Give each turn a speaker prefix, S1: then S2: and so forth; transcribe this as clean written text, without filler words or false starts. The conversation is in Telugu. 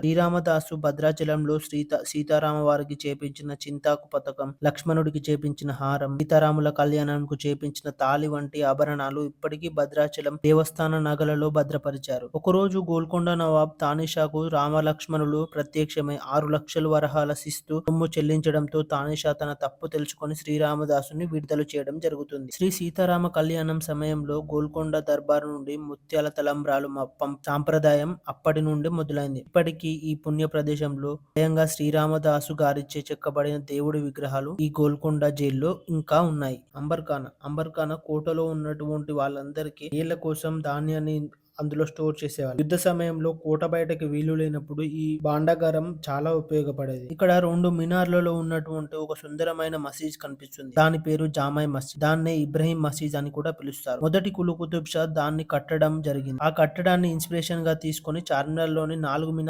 S1: శ్రీరామదాసు భద్రాచలంలో సీతారామ వారికి చేపించిన చింతాకు పథకం, లక్ష్మణుడికి చేపించిన హారం, సీతారాముల కళ్యాణంకు చేపించిన తాళి వంటి ఆభరణాలు ఇప్పటికీ భద్రాచలం దేవస్థాన నగలలో భద్రపరిచారు. ఒకరోజు గోల్కొండ నవాబ్ తానిషాకు రామలక్ష్మణులు ప్రత్యక్షమై 6 లక్షలు వరహాల శిస్తు సొమ్ము చెల్లించడంతో తానిషా తన తప్పు తెలుసుకొని శ్రీరామదాసుని విడుదల చేయడం జరుగుతుంది. శ్రీ సీతారామ కళ్యాణం సమయంలో గోల్కొండ దర్బారు నుండి ముత్యాల తలంబ్రాలు మప్పం సాంప్రదాయం అప్పటి నుండి మొదలైంది. ఇప్పటికీ ఈ పుణ్య ప్రదేశంలో స్వయంగా శ్రీరామదాసు గారిచే చెక్కబడిన దేవుడి విగ్రహాలు ఈ గోల్కొండ జైల్లో ఇంకా ఉన్నాయి. అంబర్ఖానా కోటలో ఉన్నటువంటి వాళ్ళందరికీ నీళ్ల కోసం ధాన్యాన్ని అందులో స్టోర్ చేసేవాళ్ళు. యుద్ధ సమయంలో కోట బయటకి వీలు లేనప్పుడు ఈ భాండాగారం చాలా ఉపయోగపడేది. ఇక్కడ 2 మినార్లలో ఉన్నటువంటి ఒక సుందరమైన మసీద్ కనిపిస్తుంది. దాని పేరు జామై మసీద్. దాన్నే ఇబ్రహీం మసీద్ అని కూడా పిలుస్తారు. మొదటి కులీ కుతుబ్ షా దాన్ని కట్టడం జరిగింది. ఆ కట్టడాన్ని ఇన్స్పిరేషన్ గా తీసుకొని చార్మినార్ లోని 4